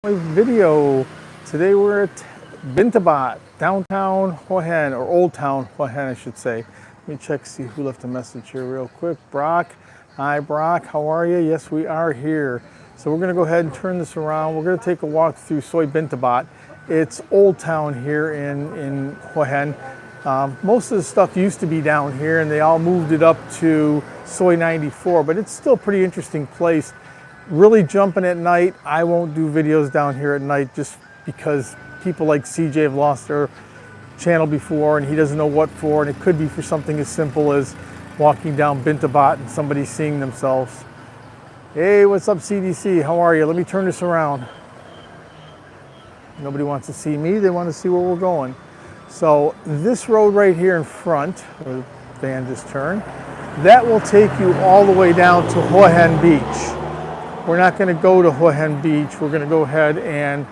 Video. Today we're at Bintabaht, downtown Hua Hin, or Old Town Hua Hin, I should say. Let me check, see who left a message here real quick. Brock. Hi, Brock. How are you? Yes, we are here. So we're going to go ahead and turn this around. We're going to take a walk through Soi Bintabaht. It's Old Town here in Hua Hin. Most of the stuff used to be down here, and they all moved it up to Soi 94, but it's still a pretty interesting place. Really jumping at night. I won't do videos down here at night just because people like CJ have lost their channel before and he doesn't know what for, and it could be for something as simple as walking down Bintabaht and somebody seeing themselves. Hey, what's up, CDC? How are you? Let me turn this around. Nobody wants to see me. They want to see where we're going. So this road right here in front, where the van just turned, that will take you all the way down to Hua Hin Beach. We're not going to go to Hua Hin Beach. We're going to go ahead and,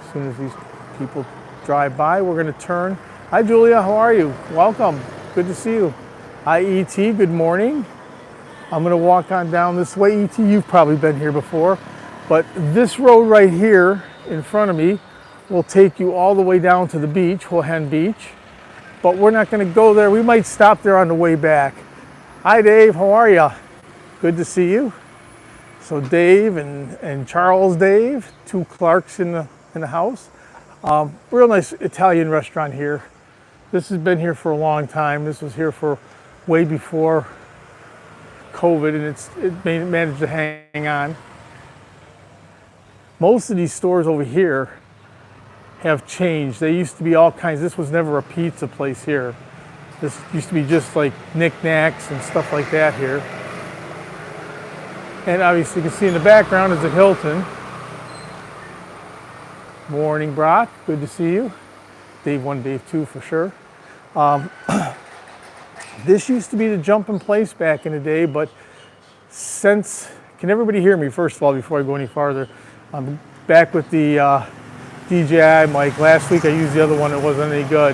as soon as these people drive by, we're going to turn. Hi, Julia. How are you? Welcome. Good to see you. Hi, ET. Good morning. I'm going to walk on down this way. ET, you've probably been here before. But this road right here in front of me will take you all the way down to the beach, Hua Hin Beach. But we're not going to go there. We might stop there on the way back. Hi, Dave. How are you? Good to see you. So Dave and Charles Dave, two Clarks in the house. Real nice Italian restaurant here. This has been here for a long time. This was here for way before COVID, and it managed to hang on. Most of these stores over here have changed. They used to be all kinds. This was never a pizza place here. This used to be just like knickknacks and stuff like that here. And obviously you can see in the background is a Hilton. Morning, Brock. Good to see you. Dave 1, Dave 2 for sure. This used to be the jumping place back in the day, but since, can everybody hear me first of all before I go any farther? I'm back with the DJI mic. Last week I used the other one, it wasn't any good.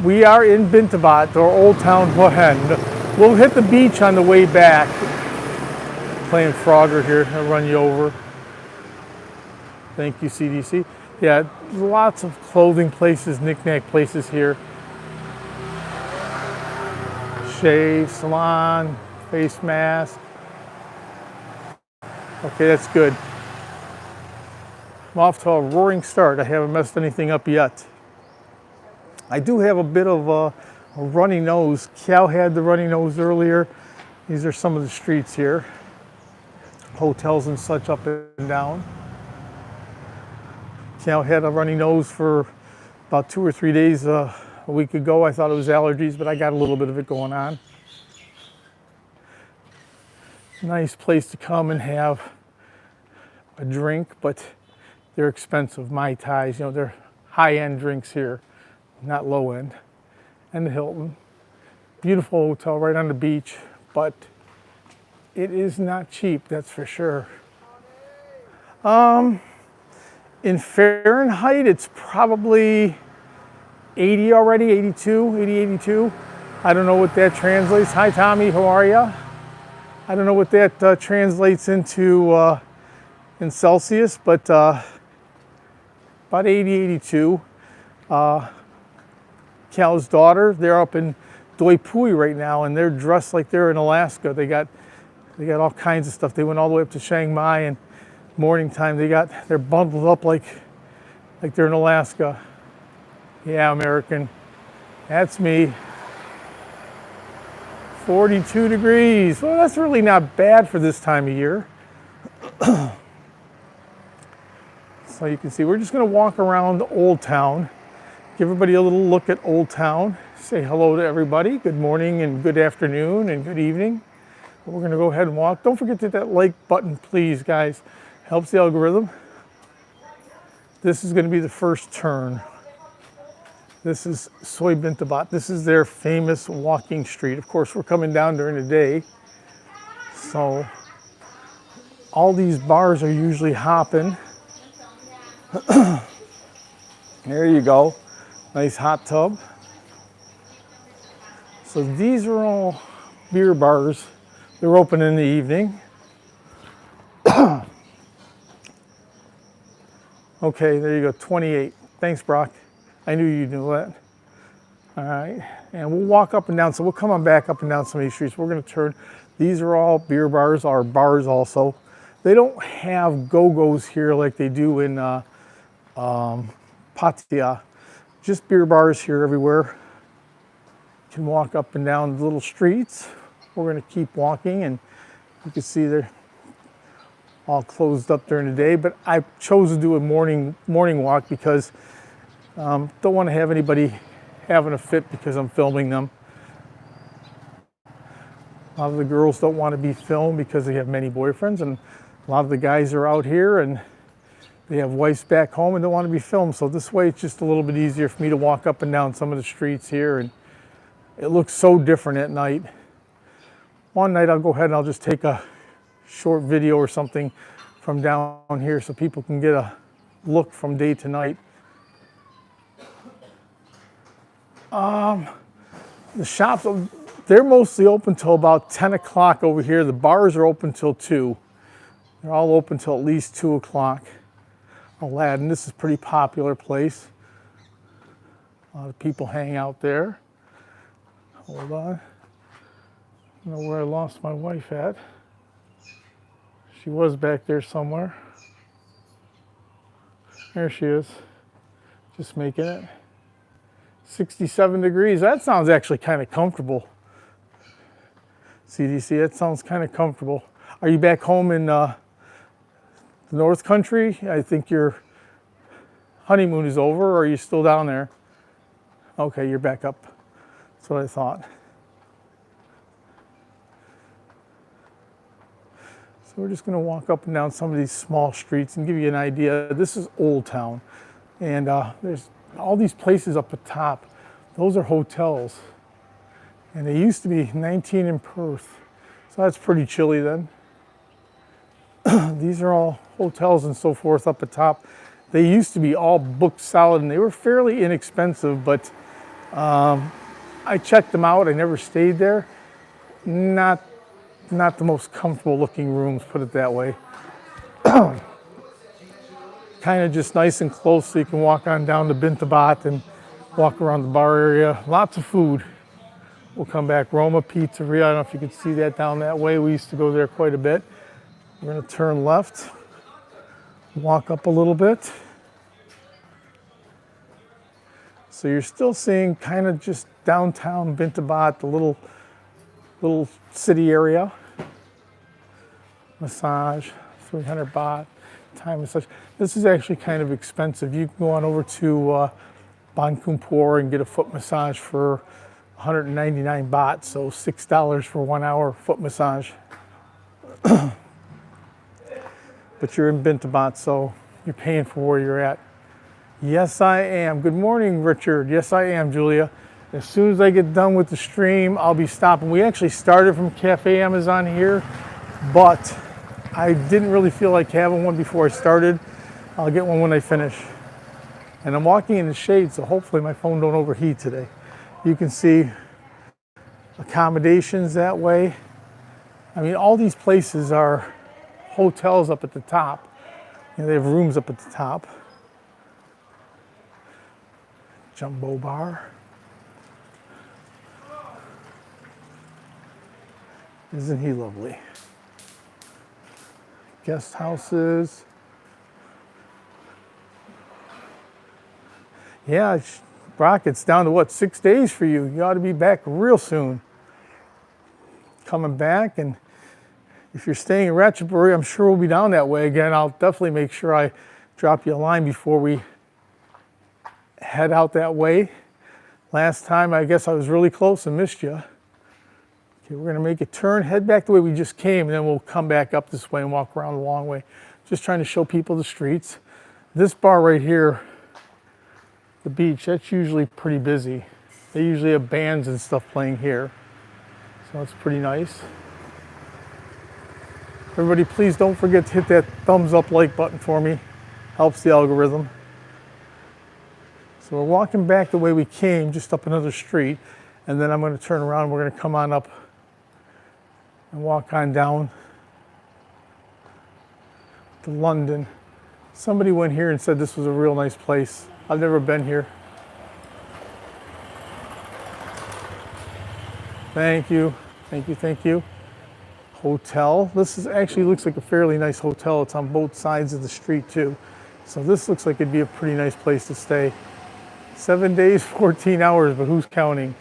We are in Bintabaht, or Old Town Hua Hin. We'll hit the beach on the way back. Playing Frogger here, I'll run you over. Thank you, CDC. Yeah, lots of clothing places, knick-knack places here. Shave, salon, face mask. Okay, that's good. I'm off to a roaring start. I haven't messed anything up yet. I do have a bit of a runny nose. Cal had the runny nose earlier. These are some of the streets here. Hotels and such up and down. Cal had a runny nose for about 2 or 3 days a week ago. I thought it was allergies, but I got a little bit of it going on. Nice place to come and have a drink, but they're expensive. Mai Tais, you know, they're high-end drinks here, not low-end. And the Hilton. Beautiful hotel right on the beach, but it is not cheap, that's for sure. In Fahrenheit, it's probably 80 already, 82, 80, 82. I don't know what that translates. Hi, Tommy, how are you? I don't know what that translates into in Celsius, but about 80, 82. Cal's daughter, they're up in Doi Pui right now, and they're dressed like they're in Alaska. They got all kinds of stuff. They went all the way up to Chiang Mai, and morning time they're bundled up like they're in Alaska. Yeah, American. That's me. 42 degrees. Well, that's really not bad for this time of year. So you can see, we're just going to walk around Old Town. Give everybody a little look at Old Town. Say hello to everybody. Good morning and good afternoon and good evening. We're going to go ahead and walk. Don't forget to hit that like button, please, guys. Helps the algorithm. This is going to be the first turn. This is Soi Bintabaht. This is their famous walking street. Of course, we're coming down during the day. So all these bars are usually hopping. There you go. Nice hot tub. So these are all beer bars. They're open in the evening. Okay, there you go, 28. Thanks, Brock. I knew you knew that. All right, and we'll walk up and down. So we'll come on back up and down some of these streets. We're going to turn. These are all beer bars, or bars also. They don't have go-go's here like they do in Pattaya. Just beer bars here everywhere. You can walk up and down the little streets. We're going to keep walking, and you can see they're all closed up during the day. But I chose to do a morning walk because don't want to have anybody having a fit because I'm filming them. A lot of the girls don't want to be filmed because they have many boyfriends, and a lot of the guys are out here and they have wives back home and don't want to be filmed. So this way it's just a little bit easier for me to walk up and down some of the streets here, and it looks so different at night. One night I'll go ahead and I'll just take a short video or something from down here so people can get a look from day to night. The shops, they're mostly open till about 10 o'clock over here. The bars are open till 2. They're all open till at least 2 o'clock. Aladdin, this is a pretty popular place. A lot of people hang out there. Hold on. I don't know where I lost my wife at. She was back there somewhere. There she is. Just making it. 67 degrees. That sounds actually kind of comfortable. CDC, that sounds kind of comfortable. Are you back home in the North Country? I think your honeymoon is over, or are you still down there? Okay, you're back up. That's what I thought. So we're just going to walk up and down some of these small streets and give you an idea. This is Old Town, and there's all these places up at top. Those are hotels, and they used to be 19 in Perth, so that's pretty chilly then. These are all hotels and so forth up at top. They used to be all booked solid, and they were fairly inexpensive, but I checked them out. I never stayed there. Not the most comfortable looking rooms, put it that way. Kind of just nice and close so you can walk on down to Bintabaht and walk around the bar area. Lots of food. We'll come back. Roma Pizzeria. I don't know if you can see that down that way. We used to go there quite a bit. We're going to turn left, walk up a little bit. So you're still seeing kind of just downtown Bintabaht, the little city area. Massage, 300 baht. Thai massage. This is actually kind of expensive. You can go on over to Ban Kumpor and get a foot massage for 199 baht, so $6 for 1 hour foot massage. But you're in Bintabaht, so you're paying for where you're at. Yes, I am. Good morning, Richard. Yes, I am, Julia. As soon as I get done with the stream, I'll be stopping. We actually started from Cafe Amazon here, but I didn't really feel like having one before I started. I'll get one when I finish. And I'm walking in the shade, so hopefully my phone don't overheat today. You can see accommodations that way. I mean, all these places are hotels up at the top. You know, they have rooms up at the top. Jumbo bar. Isn't he lovely? Guest houses. Yeah, Brock, it's down to what, 6 days for you. You ought to be back real soon. Coming back, and if you're staying in Ratchaburi, I'm sure we'll be down that way again. I'll definitely make sure I drop you a line before we head out that way. Last time, I guess I was really close and missed you. Okay, we're going to make a turn, head back the way we just came, and then we'll come back up this way and walk around the long way. Just trying to show people the streets. This bar right here, the beach, that's usually pretty busy. They usually have bands and stuff playing here. So it's pretty nice. Everybody, please don't forget to hit that thumbs up like button for me. Helps the algorithm. So we're walking back the way we came, just up another street, and then I'm going to turn around. We're going to come on up and walk on down to London. Somebody went here and said this was a real nice place. I've never been here. Thank you, thank you, thank you. Hotel. This is actually looks like a fairly nice hotel. It's on both sides of the street too. So this looks like it'd be a pretty nice place to stay. 7 days, 14 hours, but who's counting?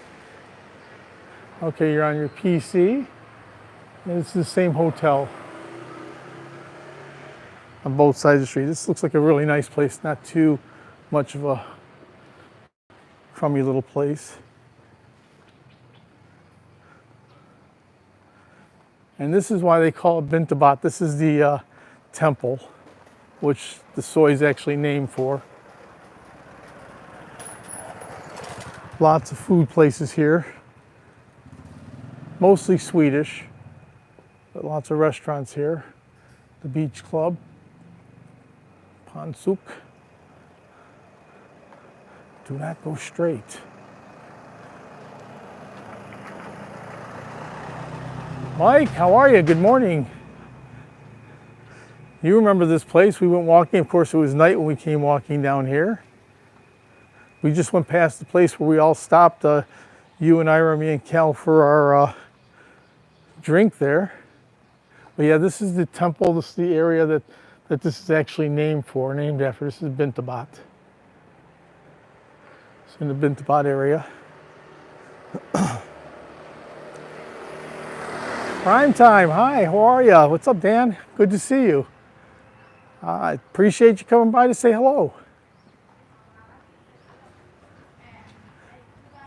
Okay, you're on your PC. And it's the same hotel on both sides of the street. This looks like a really nice place, not too much of a crummy little place. And this is why they call it Bintabaht. This is the temple, which the Soi is actually named for. Lots of food places here. Mostly Swedish, but lots of restaurants here. The Beach Club, Pansuk. Do not go straight. Mike, how are you? Good morning. You remember this place? We went walking. Of course, it was night when we came walking down here. We just went past the place where we all stopped, you and Ira, me and Cal, for our drink there. But yeah, this is the temple. This is the area that this is actually named after. This is Bintabaht. It's in the Bintabaht area. Prime time. Hi, how are you? What's up, Dan? Good to see you. I appreciate you coming by to say hello.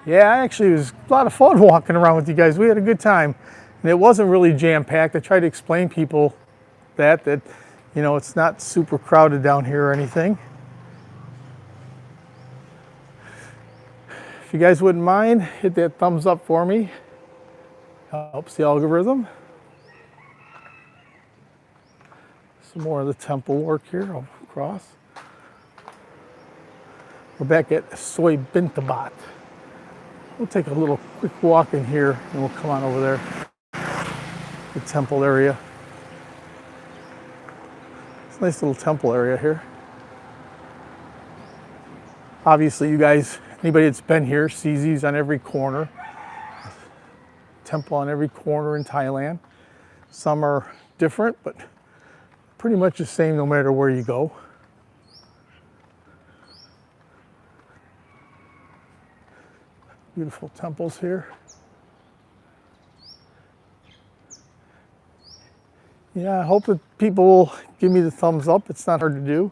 Yeah, actually, it was a lot of fun walking around with you guys. We had a good time. And it wasn't really jam-packed. I tried to explain people that, you know, it's not super crowded down here or anything. If you guys wouldn't mind, hit that thumbs up for me. Helps the algorithm. Some more of the temple work here. I'll cross. We're back at Soi Bintabaht. We'll take a little quick walk in here and we'll come on over there. The temple area. It's a nice little temple area here. Obviously, you guys, anybody that's been here sees these on every corner. Temple on every corner in Thailand. Some are different, but pretty much the same no matter where you go. Beautiful temples here. Yeah, I hope that people will give me the thumbs up. It's not hard to do.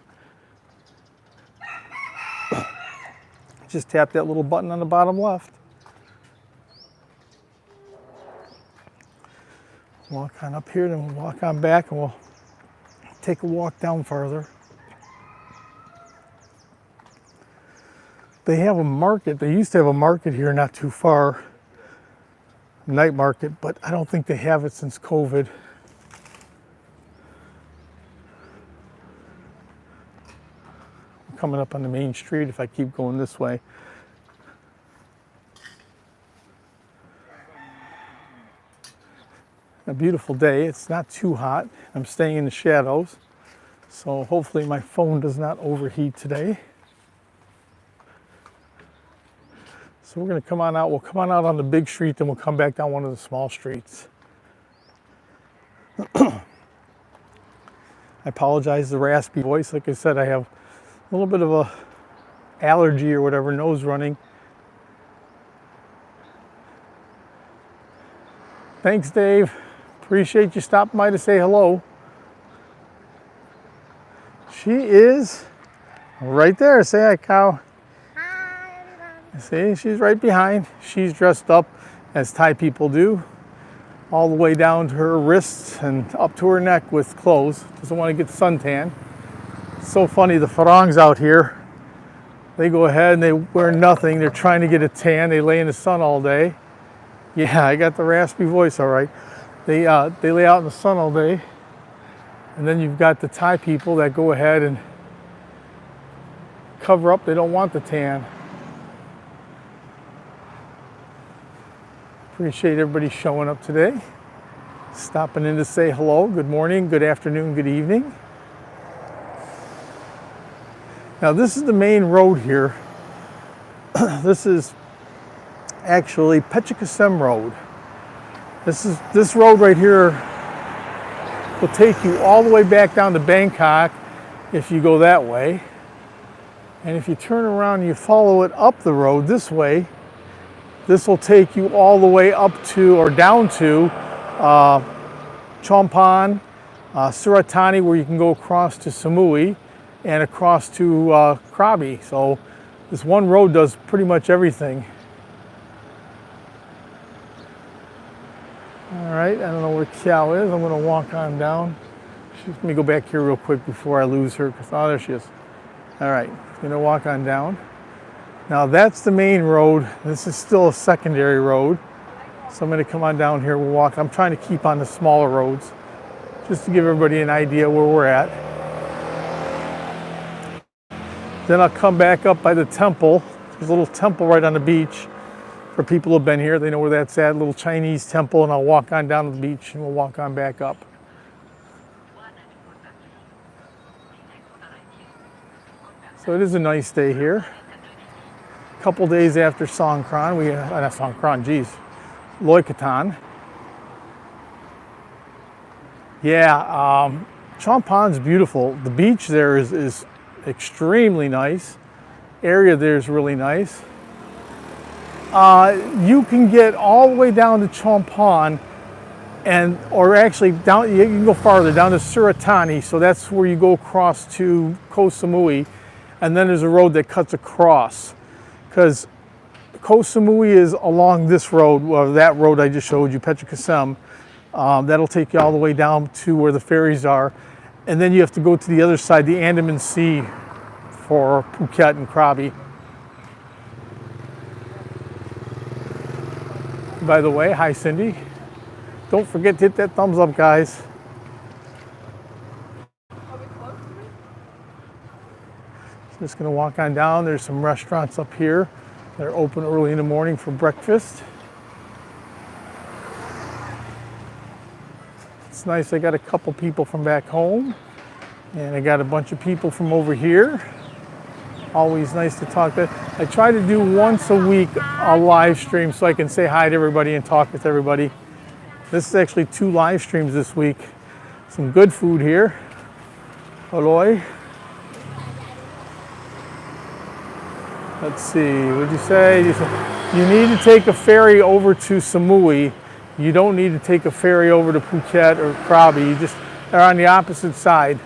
Just tap that little button on the bottom left. Walk on up here, then we'll walk on back and we'll take a walk down farther. They have a market. They used to have a market here not too far. Night market, but I don't think they have it since COVID. I'm coming up on the main street if I keep going this way. A beautiful day. It's not too hot. I'm staying in the shadows, so hopefully my phone does not overheat today. So we're going to come on out. We'll come on out on the big street, then we'll come back down one of the small streets. I apologize for the raspy voice. Like I said, I have a little bit of a allergy or whatever, nose running. Thanks, Dave. Appreciate you stopping by to say hello. She is right there. Say hi, cow. Hi, See, everyone. she's right behind. She's dressed up as Thai people do, all the way down to her wrists and up to her neck with clothes. Doesn't want to get suntan. It's so funny, the Farangs out here, they go ahead and they wear nothing. They're trying to get a tan. They lay in the sun all day. Yeah, I got the raspy voice all right. They lay out in the sun all day. And then you've got the Thai people that go ahead and cover up. They don't want the tan. Appreciate everybody showing up today. Stopping in to say hello. Good morning, good afternoon, good evening. Now this is the main road here. This is actually Pechakasem Road. This road right here will take you all the way back down to Bangkok if you go that way. And if you turn around and you follow it up the road this way, this will take you all the way up to or down to Chompan, Suratani, where you can go across to Samui and across to Krabi. So this one road does pretty much everything. All right, I don't know where Kiao is. I'm going to walk on down. Let me go back here real quick before I lose her. Oh, there she is. All right, going to walk on down. Now that's the main road. This is still a secondary road. So I'm going to come on down here. We'll walk. I'm trying to keep on the smaller roads just to give everybody an idea where we're at. Then I'll come back up by the temple. There's a little temple right on the beach. For people who have been here, they know where that's at, a little Chinese temple, and I'll walk on down to the beach and we'll walk on back up. So it is a nice day here. A couple days after Songkran, not Songkran, geez, Loy Khatan. Yeah, Chompan's beautiful. The beach there is extremely nice. Area there is really nice. You can get all the way down to Chompan, or actually down. You can go farther down to Suratani. So that's where you go across to Koh Samui, and then there's a road that cuts across. Because Koh Samui is along this road, or that road I just showed you, Pechakasem. That'll take you all the way down to where the ferries are, and then you have to go to the other side, the Andaman Sea, for Phuket and Krabi. By the way, hi Cindy. Don't forget to hit that thumbs up, guys. Just gonna walk on down. There's some restaurants up here that are open early in the morning for breakfast. It's nice. I got a couple people from back home, and I got a bunch of people from over here. Always nice to talk to. I try to do once a week a live stream so I can say hi to everybody and talk with everybody. This is actually 2 live streams this week. Some good food here. Aloy. Let's see, what'd you say? You need to take a ferry over to Samui. You don't need to take a ferry over to Phuket or Krabi. You just are on the opposite side.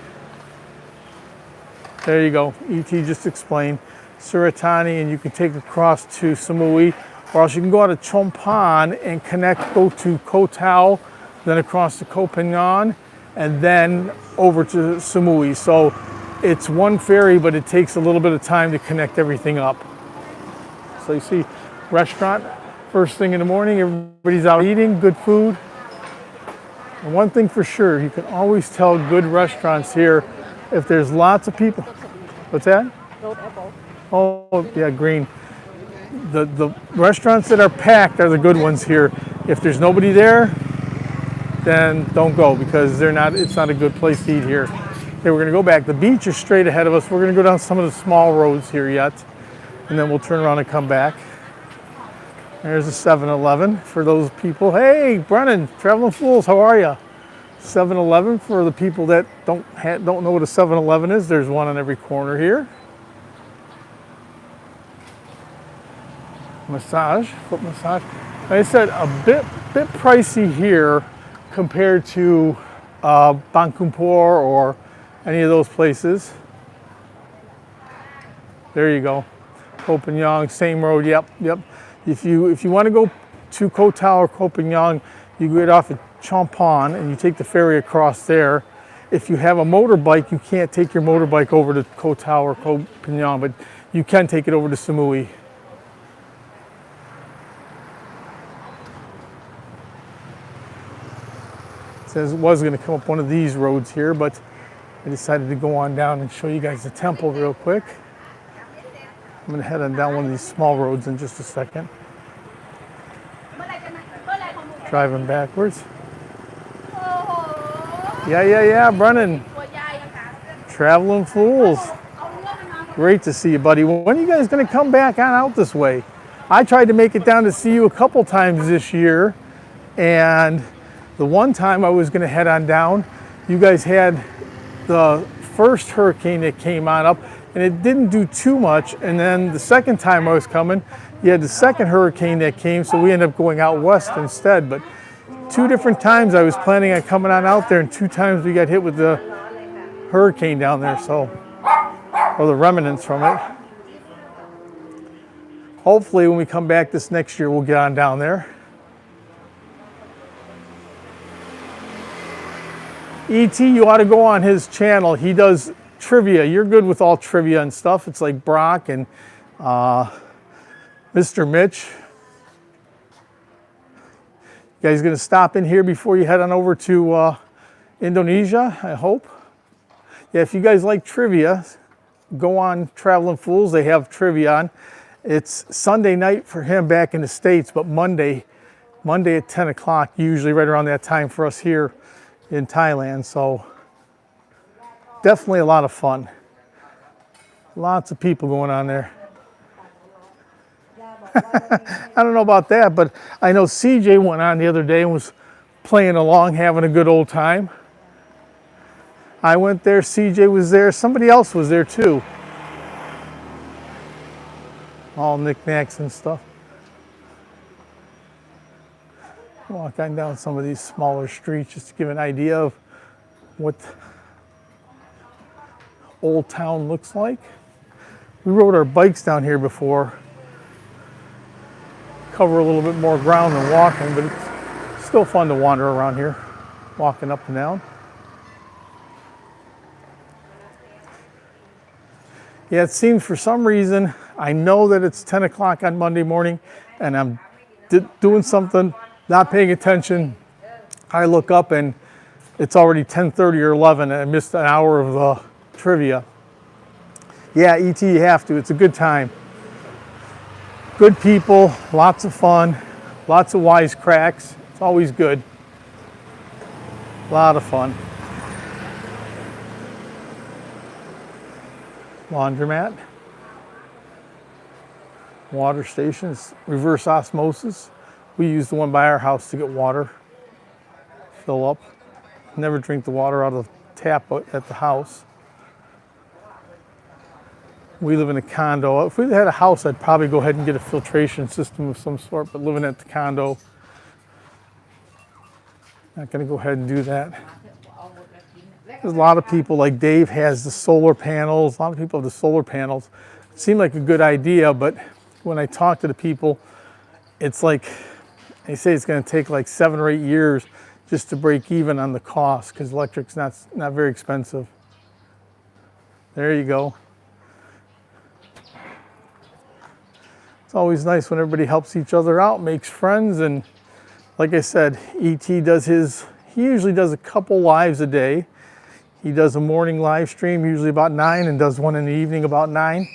There you go. ET just explained. Suratani, and you can take across to Samui, or else you can go out of Chompan and go to Koh Tao, then across to Koh Phangan, and then over to Samui. So it's one ferry, but it takes a little bit of time to connect everything up. So you see, restaurant, first thing in the morning, everybody's out eating, good food. And one thing for sure, you can always tell good restaurants here if there's lots of people. What's that? Road apple. Oh, yeah, green. The restaurants that are packed are the good ones here. If there's nobody there, then don't go, because it's not a good place to eat here. Okay, we're gonna go back. The beach is straight ahead of us. We're gonna go down some of the small roads here yet, and then we'll turn around and come back. There's a 7-Eleven for those people. Hey, Brennan, Traveling Fools, how are you? 7-Eleven for the people that don't know what a 7-Eleven is. There's one on every corner here. Massage, foot massage. Like I said, a bit pricey here compared to Bangkumpor or any of those places. There you go. Koh Phangan, same road. Yep. If you want to go to Koh Tao or Koh Phangan, you get off at Chompan and you take the ferry across there. If you have a motorbike, you can't take your motorbike over to Koh Tao or Koh Phangan, but you can take it over to Samui. It says it was going to come up one of these roads here, but I decided to go on down and show you guys the temple real quick. I'm going to head on down one of these small roads in just a second. Driving backwards. Yeah, Brennan. Traveling Fools. Great to see you, buddy. When are you guys going to come back on out this way? I tried to make it down to see you a couple times this year, and the one time I was going to head on down, you guys had the first hurricane that came on up, and it didn't do too much. And then the second time I was coming, you had the second hurricane that came, so we ended up going out west instead. But 2 different times I was planning on coming on out there, and 2 times we got hit with the hurricane down there, so, or the remnants from it. Hopefully when we come back this next year, we'll get on down there. E.T., you ought to go on his channel. He does trivia. You're good with all trivia and stuff. It's like Brock and Mr. Mitch. You guys gonna stop in here before you head on over to Indonesia, I hope. Yeah, if you guys like trivia, go on Traveling Fools. They have trivia on. It's Sunday night for him back in the States, but Monday at 10 o'clock, usually right around that time for us here in Thailand. So definitely a lot of fun. Lots of people going on there. I don't know about that, but I know CJ went on the other day and was playing along, having a good old time. I went there, CJ was there, somebody else was there too. All knickknacks and stuff. Walking down some of these smaller streets just to give an idea of what Old Town looks like. We rode our bikes down here before. Cover a little bit more ground than walking, but it's still fun to wander around here, walking up and down. Yeah, it seems for some reason, I know that it's 10 o'clock on Monday morning and I'm doing something, not paying attention. I look up and it's already 10:30 or 11 and I missed an hour of trivia. Yeah, E.T., you have to. It's a good time. Good people, lots of fun, lots of wisecracks. It's always good. A lot of fun. Laundromat. Water stations, reverse osmosis. We use the one by our house to get water. Fill up. Never drink the water out of the tap at the house. We live in a condo. If we had a house, I'd probably go ahead and get a filtration system of some sort, but living at the condo, not going to go ahead and do that. There's a lot of people, like Dave has the solar panels. A lot of people have the solar panels. It seemed like a good idea, but when I talk to the people, it's like, they say it's going to take like 7 or 8 years just to break even on the cost because electric's not very expensive. There you go. It's always nice when everybody helps each other out, makes friends, and like I said, E.T. does he usually does a couple lives a day. He does a morning live stream, usually about 9, and does one in the evening about 9.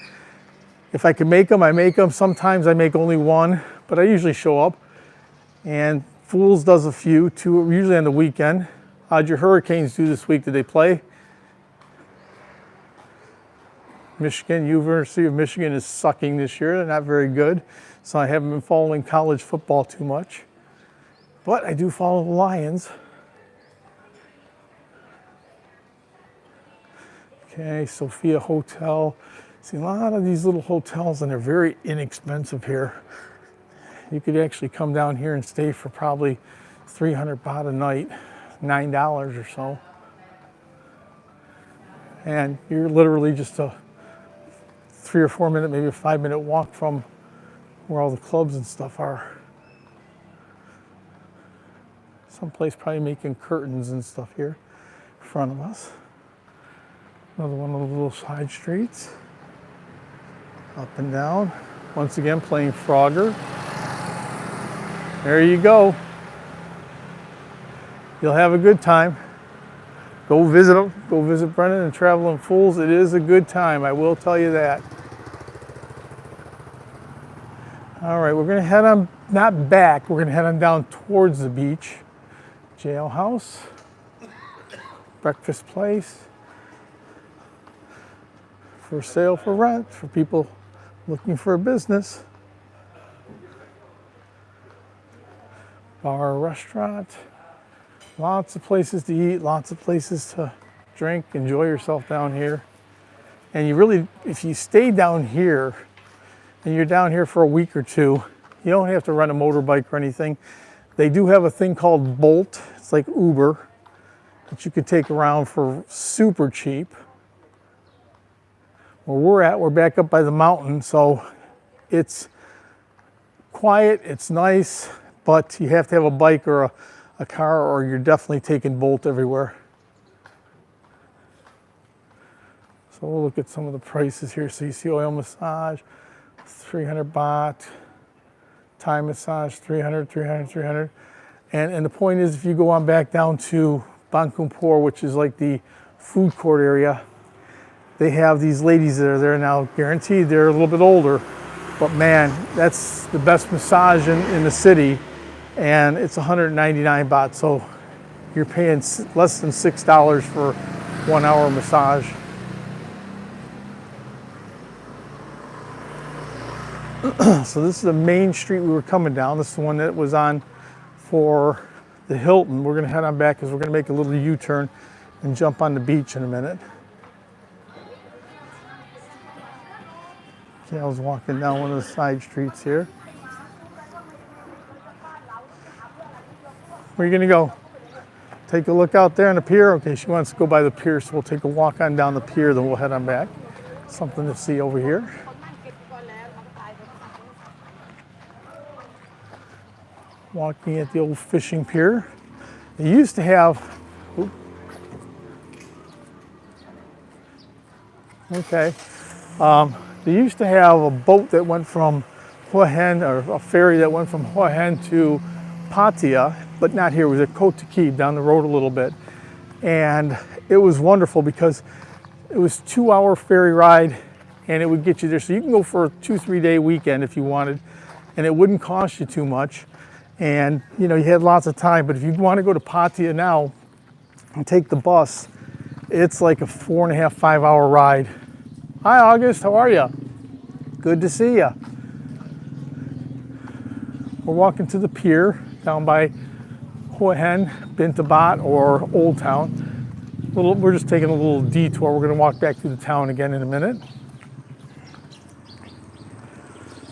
If I can make them, I make them. Sometimes I make only one, but I usually show up. And Fools does a few, 2, usually on the weekend. How'd your Hurricanes do this week? Did they play? Michigan, University of Michigan is sucking this year. They're not very good. So I haven't been following college football too much. But I do follow the Lions. Okay, Sophia Hotel. See, a lot of these little hotels, and they're very inexpensive here. You could actually come down here and stay for probably 300 baht a night, $9 or so. And you're literally just a 3 or 4 minute, maybe a 5 minute walk from where all the clubs and stuff are. Someplace probably making curtains and stuff here in front of us. Another one of those little side streets. Up and down. Once again, playing Frogger. There you go. You'll have a good time. Go visit them. Go visit Brennan and Traveling Fools. It is a good time, I will tell you that. All right, we're going to head on, not back, we're going to head on down towards the beach. Jailhouse. Breakfast place. for sale, for rent, for people looking for a business. Bar, restaurant, lots of places to eat, lots of places to drink, enjoy yourself down here. And you really, if you stay down here and you're down here for a week or two, you don't have to rent a motorbike or anything. They do have a thing called Bolt. It's like Uber that you could take around for super cheap. Where we're at, we're back up by the mountain, so it's quiet, it's nice, but you have to have a bike or a car, or you're definitely taking Bolt everywhere. So we'll look at some of the prices here. So you see oil massage, 300 baht, Thai massage, 300, 300, 300. And the point is, if you go on back down to Bangkokpor, which is like the food court area, they have these ladies that are there now, guaranteed they're a little bit older, but man, that's the best massage in the city, and it's 199 baht, so you're paying less than $6 for 1 hour massage. So this is the main street we were coming down. This is the one that was on for the Hilton. We're gonna head on back because we're gonna make a little U-turn and jump on the beach in a minute. Okay, I was walking down one of the side streets here. Where are you gonna go? Take a look out there on the pier? Okay, she wants to go by the pier, so we'll take a walk on down the pier, then we'll head on back. Something to see over here. Walking at the old fishing pier. They used to have, they used to have a boat that went from Hua Hin, or a ferry that went from Hua Hin to Pattaya, but not here. It was at Koh Takib down the road a little bit. And it was wonderful because it was a 2-hour ferry ride and it would get you there. So you can go for a 2-3 day weekend if you wanted, and it wouldn't cost you too much. And you know, you had lots of time. But if you want to go to Pattaya now and take the bus, it's like a 4.5, 5 hour ride. Hi August, how are you? Good to see you. We're walking to the pier down by Hua Hin Bintabaht, or Old Town. We're just taking a little detour. We're going to walk back through the town again in a minute.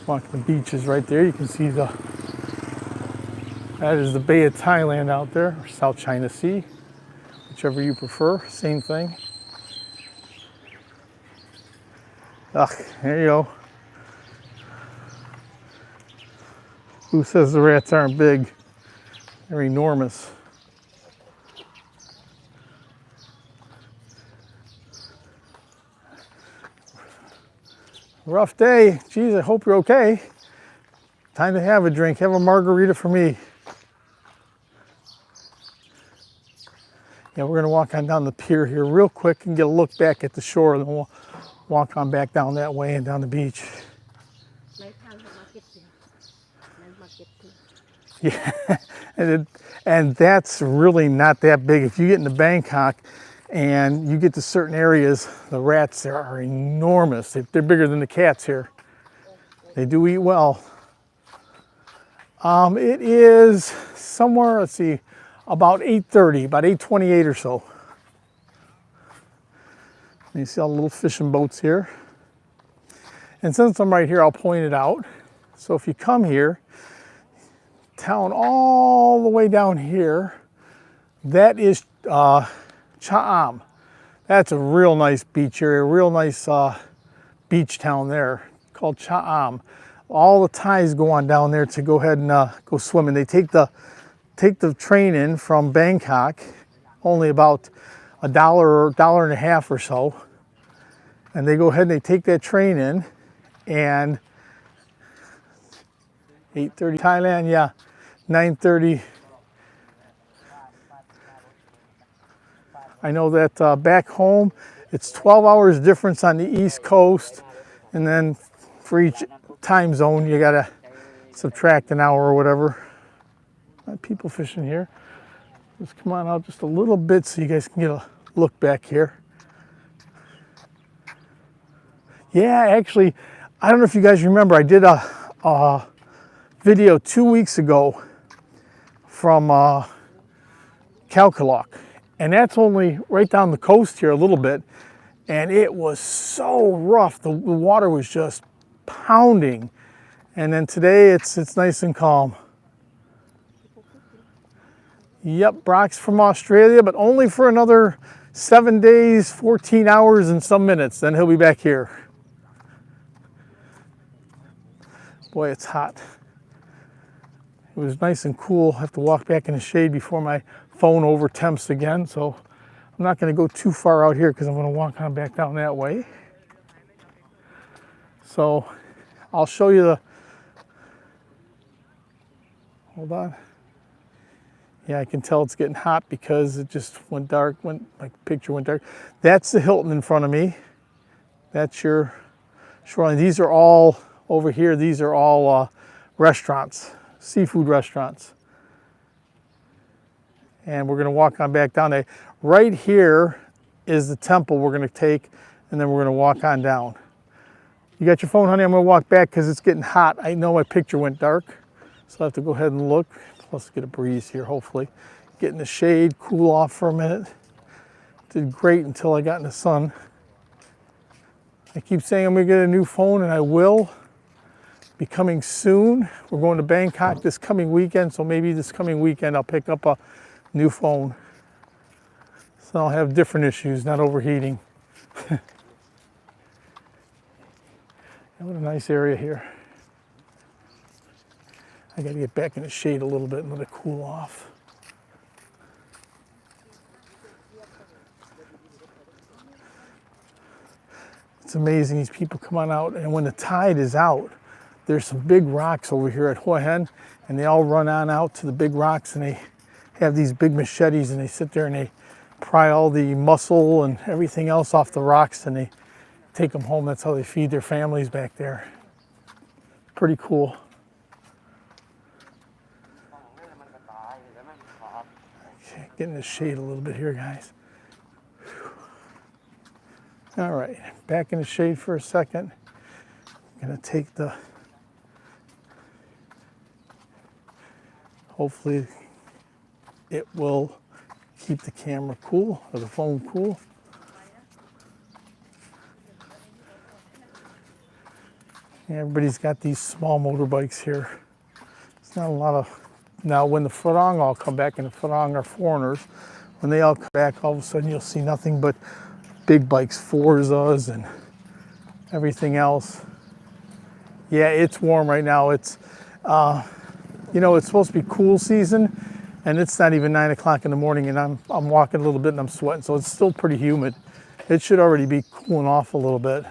Walking the beaches right there. You can see that is the Bay of Thailand out there, or South China Sea, whichever you prefer, same thing. There you go. Who says the rats aren't big? They're enormous. Rough day. Geez, I hope you're okay. Time to have a drink. Have a margarita for me. Yeah, we're going to walk on down the pier here real quick and get a look back at the shore, and then we'll walk on back down that way and down the beach. Yeah, and that's really not that big. If you get into Bangkok and you get to certain areas, the rats there are enormous. They're bigger than the cats here. They do eat well. It is somewhere, let's see, about 8:30, about 8:28 or so. And you see all the little fishing boats here. And since I'm right here, I'll point it out. So if you come here, town all the way down here, that is Cha'am. That's a real nice beach area, real nice beach town there called Cha'am. All the Thais go on down there to go ahead and go swimming. They take the train in from Bangkok, only about $1 or $1.50 or so, and they go ahead and they take that train in, and 8:30 Thailand, yeah, 9:30. I know that back home it's 12 hours difference on the East Coast, and then for each time zone you gotta subtract an hour or whatever. People fishing here. Let's come on out just a little bit so you guys can get a look back here. Yeah, actually, I don't know if you guys remember, I did a video 2 weeks ago from Calcalock, and that's only right down the coast here a little bit, and it was so rough. The water was just pounding, and then today it's nice and calm. Yep, Brock's from Australia, but only for another 7 days, 14 hours, and some minutes. Then he'll be back here. Boy, it's hot. It was nice and cool. I have to walk back in the shade before my phone over temps again. So I'm not going to go too far out here because I'm going to walk on back down that way. So I'll show you the, hold on. Yeah, I can tell it's getting hot because it just went dark, my picture went dark. That's the Hilton in front of me. That's your shoreline. These are all, over here, these are all restaurants, seafood restaurants. And we're gonna walk on back down there. Right here is the temple we're gonna take, and then we're gonna walk on down. You got your phone, honey? I'm gonna walk back because it's getting hot. I know my picture went dark, so I have to go ahead and look. Plus get a breeze here, hopefully. Get in the shade, cool off for a minute. Did great until I got in the sun. I keep saying I'm gonna get a new phone, and I will. Be coming soon. We're going to Bangkok this coming weekend, so maybe this coming weekend I'll pick up a new phone. So I'll have different issues, not overheating. What a nice area here. I got to get back in the shade a little bit and let it cool off. It's amazing, these people come on out, and when the tide is out, there's some big rocks over here at Hua Hin, and they all run on out to the big rocks, and they have these big machetes, and they sit there and they pry all the mussel and everything else off the rocks, and they take them home. That's how they feed their families back there. Pretty cool. Okay, get in the shade a little bit here, guys. All right, back in the shade for a second. I'm gonna take the, hopefully it will keep the camera cool, or the phone cool. Yeah, everybody's got these small motorbikes here. It's not a lot of, now when the Farang all come back, and the Farang are foreigners, when they all come back, all of a sudden you'll see nothing but big bikes, Forzas and everything else. Yeah, it's warm right now. It's, you know, it's supposed to be cool season, and it's not even 9 o'clock in the morning, and I'm walking a little bit and I'm sweating, so it's still pretty humid. It should already be cooling off a little bit.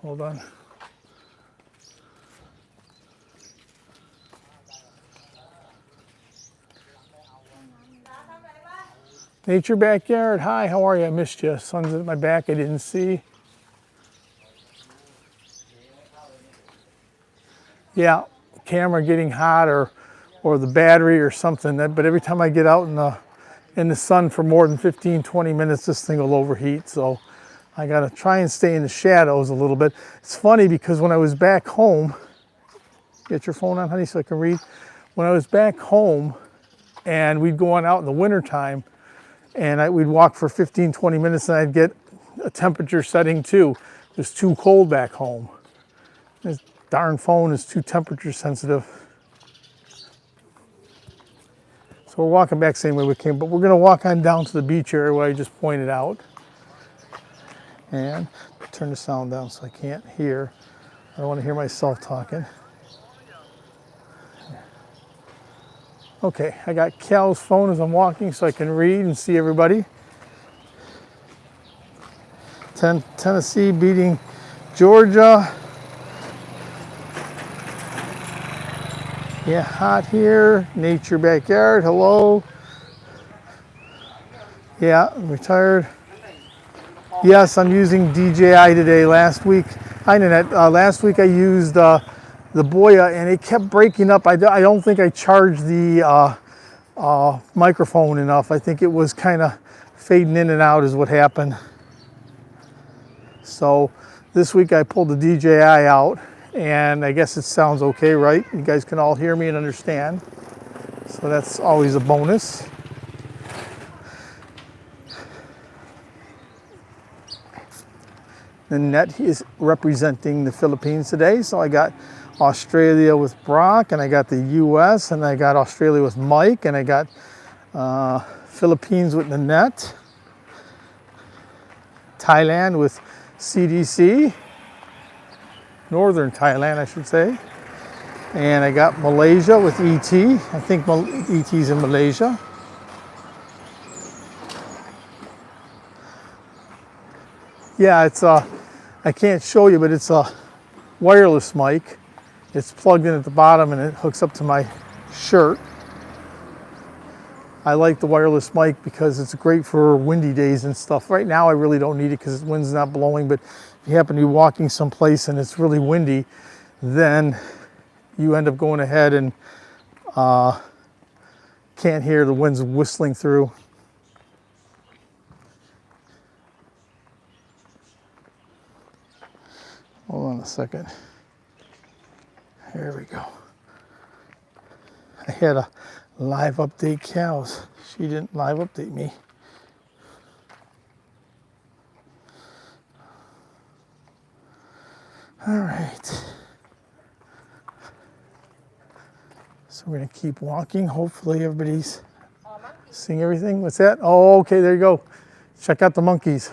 Hold on. Nature backyard. Hi, how are you? I missed you. Sun's at my back. I didn't see. Yeah, camera getting hot, or the battery or something. But every time I get out in the sun for more than 15, 20 minutes, this thing will overheat. So I gotta try and stay in the shadows a little bit. It's funny because when I was back home, get your phone on, honey, so I can read. When I was back home, and we'd go on out in the wintertime, and we'd walk for 15, 20 minutes, and I'd get a temperature setting too. It was too cold back home. This darn phone is too temperature sensitive. So we're walking back the same way we came, but we're gonna walk on down to the beach area where I just pointed out. And turn the sound down so I can't hear. I don't want to hear myself talking. Okay, I got Cal's phone as I'm walking so I can read and see everybody. Tennessee beating Georgia. Yeah, hot here. Nature backyard, hello. Yeah, I'm retired. Yes, I'm using DJI today. Last week I used the Boya, and it kept breaking up. I don't think I charged the microphone enough. I think it was kind of fading in and out is what happened. So this week I pulled the DJI out, and I guess it sounds okay, right? You guys can all hear me and understand. So that's always a bonus. The net is representing the Philippines today. So I got Australia with Brock, and I got the US, and I got Australia with Mike, and I got Philippines with Nanette, Thailand with CDC, Northern Thailand I should say, and I got Malaysia with ET. I think ET's in Malaysia. Yeah, it's I can't show you, but it's a wireless mic. It's plugged in at the bottom and it hooks up to my shirt. I like the wireless mic because it's great for windy days and stuff. Right now I really don't need it because the wind's not blowing, but if you happen to be walking someplace and it's really windy, then you end up going ahead and can't hear the winds whistling through. Hold on a second. Here we go. I had a live update cows. She didn't live update me. All right. So we're gonna keep walking. Hopefully everybody's seeing everything. What's that? Oh, okay, there you go. Check out the monkeys.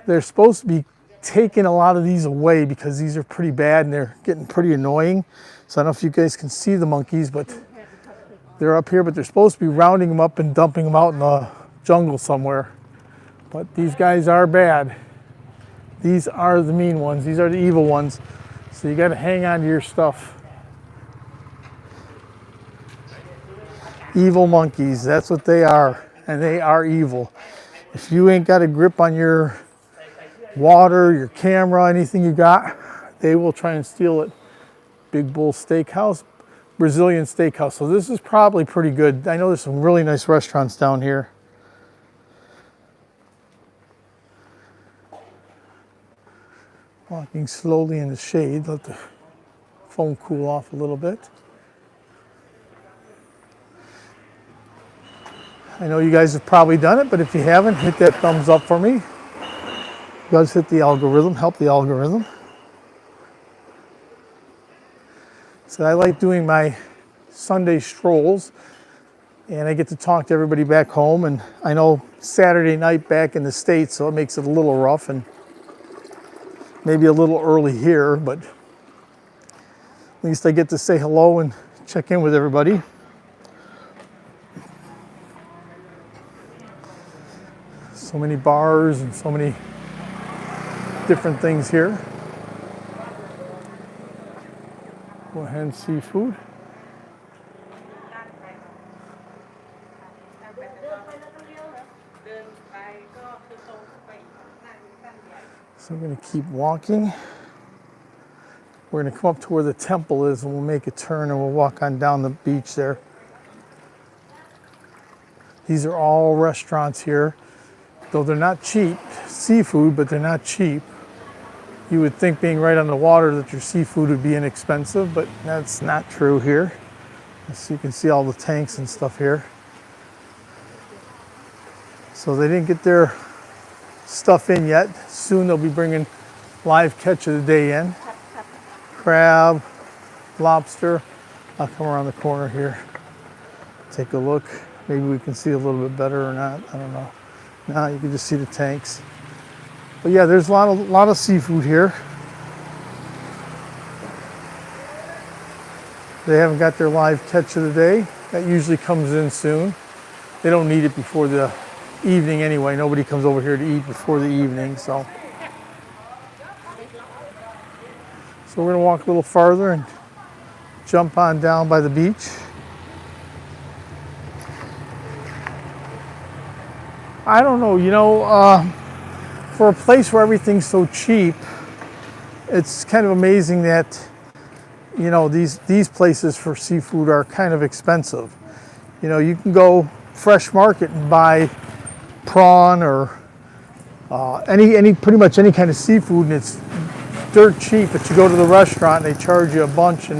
They're supposed to be taking a lot of these away because these are pretty bad and they're getting pretty annoying. So I don't know if you guys can see the monkeys, but they're up here, but they're supposed to be rounding them up and dumping them out in the jungle somewhere. But these guys are bad. These are the mean ones. These are the evil ones. So you got to hang on to your stuff. Evil monkeys, that's what they are. And they are evil. If you ain't got a grip on your water, your camera, anything you got, they will try and steal it. Big Bull Steakhouse, Brazilian Steakhouse. So this is probably pretty good. I know there's some really nice restaurants down here. Walking slowly in the shade, let the phone cool off a little bit. I know you guys have probably done it, but if you haven't, hit that thumbs up for me. You guys hit the algorithm, help the algorithm. So I like doing my Sunday strolls, and I get to talk to everybody back home. And I know Saturday night back in the States, so it makes it a little rough and maybe a little early here, but at least I get to say hello and check in with everybody. So many bars and so many different things here. Hua Hin seafood. So we're going to keep walking. We're going to come up to where the temple is and we'll make a turn and we'll walk on down the beach there. These are all restaurants here. Though they're not cheap, seafood, but they're not cheap. You would think being right on the water that your seafood would be inexpensive, but that's not true here. So you can see all the tanks and stuff here. So they didn't get their stuff in yet. Soon they'll be bringing live catch of the day in. Crab, lobster. I'll come around the corner here, take a look. Maybe we can see a little bit better or not, I don't know. Now you can just see the tanks. But yeah, there's a lot of seafood here. They haven't got their live catch of the day. That usually comes in soon. They don't need it before the evening anyway. Nobody comes over here to eat before the evening, so. So we're gonna walk a little farther and jump on down by the beach. I don't know, you know, for a place where everything's so cheap, it's kind of amazing that, you know, these places for seafood are kind of expensive. You know, you can go fresh market and buy prawn or Pretty much any kind of seafood, and it's dirt cheap. But you go to the restaurant and they charge you a bunch,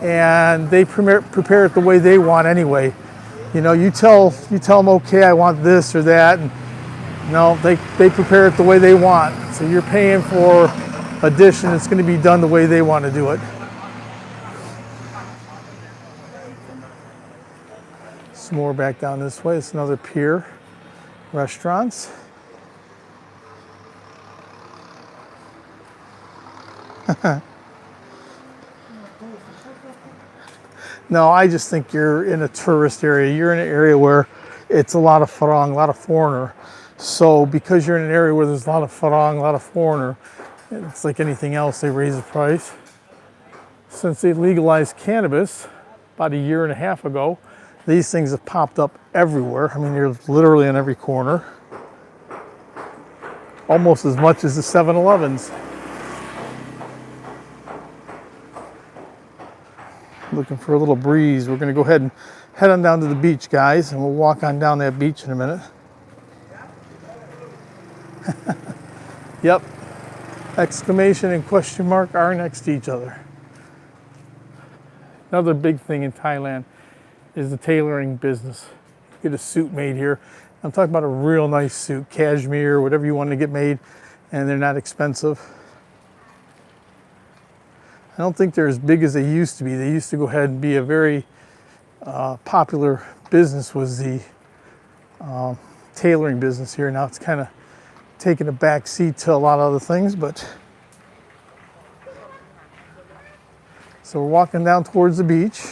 and they prepare it the way they want anyway. You know, you tell them, okay, I want this or that, and no, they prepare it the way they want. So you're paying for a dish, and it's going to be done the way they want to do it. Some more back down this way. It's another Pier restaurants. No, I just think you're in a tourist area. You're in an area where it's a lot of farang, a lot of foreigner. So because you're in an area where there's a lot of farang, a lot of foreigner, it's like anything else, they raise the price. Since they legalized cannabis about a year and a half ago, these things have popped up everywhere. I mean, you're literally in every corner. Almost as much as the 7-Elevens. Looking for a little breeze. We're going to go ahead and head on down to the beach, guys, and we'll walk on down that beach in a minute. Yep. Exclamation and question mark are next to each other. Another big thing in Thailand is the tailoring business. Get a suit made here. I'm talking about a real nice suit, cashmere, whatever you want to get made, and they're not expensive. I don't think they're as big as they used to be. They used to go ahead and be a very popular business, was the tailoring business here. Now it's kind of taken a back seat to a lot of other things, but so we're walking down towards the beach.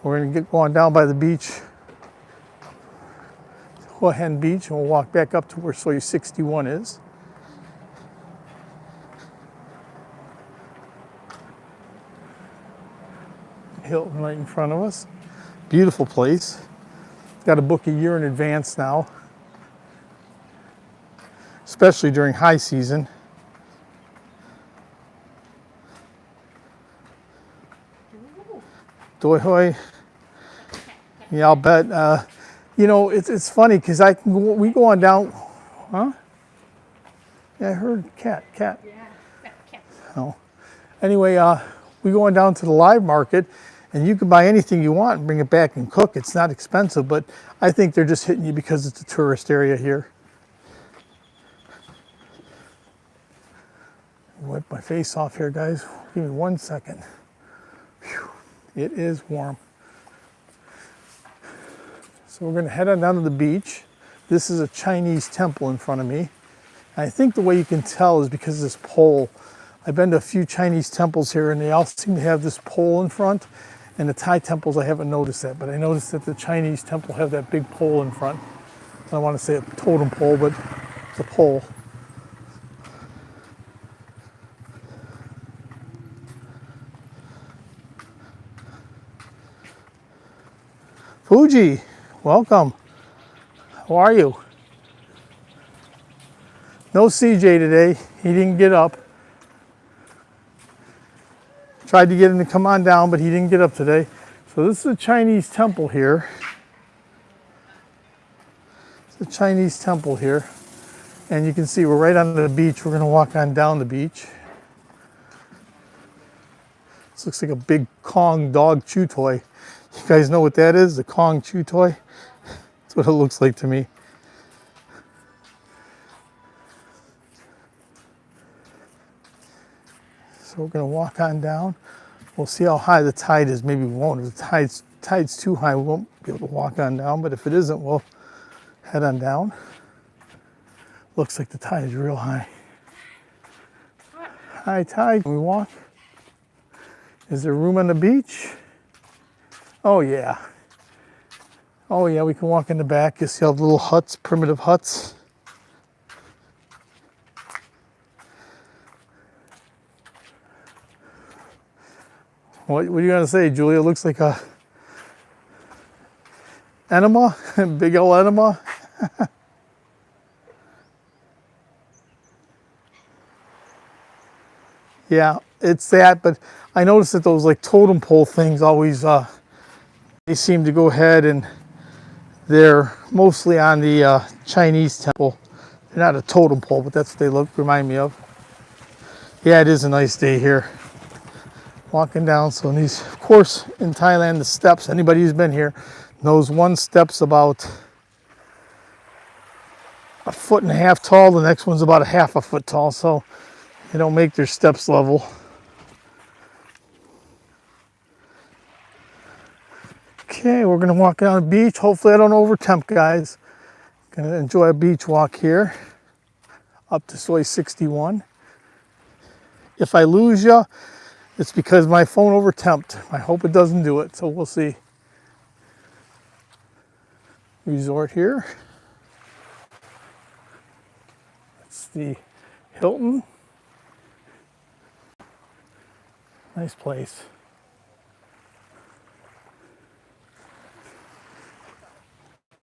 We're going to get going down by the beach, Hua Hin Beach, and we'll walk back up to where Soi 61 is. Hilton right in front of us. Beautiful place. Got to book a year in advance now, especially during high season. Doi hoi. Yeah, I'll bet. You know, it's funny because we go on down. Huh? Yeah, I heard cat. Yeah, cat. Oh. Anyway, we go on down to the live market, and you can buy anything you want and bring it back and cook. It's not expensive, but I think they're just hitting you because it's a tourist area here. Wipe my face off here, guys. Give me 1 second. Whew. It is warm. So we're going to head on down to the beach. This is a Chinese temple in front of me. And I think the way you can tell is because of this pole. I've been to a few Chinese temples here, and they all seem to have this pole in front. And the Thai temples, I haven't noticed that, but I noticed that the Chinese temple have that big pole in front. I don't want to say a totem pole, but it's a pole. Fuji, welcome. How are you? No CJ today. He didn't get up. Tried to get him to come on down, but he didn't get up today. So this is a Chinese temple here. It's a Chinese temple here. And you can see we're right on the beach. We're going to walk on down the beach. This looks like a big Kong dog chew toy. You guys know what that is? The Kong chew toy? That's what it looks like to me. So we're going to walk on down. We'll see how high the tide is. Maybe we won't. If the tide's too high, we won't be able to walk on down. But if it isn't, we'll head on down. Looks like the tide is real high. High tide. Can we walk? Is there room on the beach? Oh yeah. Oh yeah, we can walk in the back. You see all the little huts, primitive huts. What are you gonna say, Julia? It looks like a enema, big old enema. Yeah, it's that, but I noticed that those like totem pole things always, they seem to go ahead and they're mostly on the Chinese temple. They're not a totem pole, but that's what they remind me of. Yeah, it is a nice day here. Walking down, so in these, of course, in Thailand, the steps, anybody who's been here knows one step's about 1.5 feet tall, the next one's about 1/2 foot tall, so they don't make their steps level. Okay, we're gonna walk down the beach. Hopefully I don't overtemp, guys. Gonna enjoy a beach walk here up to Soi 61. If I lose you, it's because my phone overtemped. I hope it doesn't do it, so we'll see. Resort here. It's the Hilton. Nice place.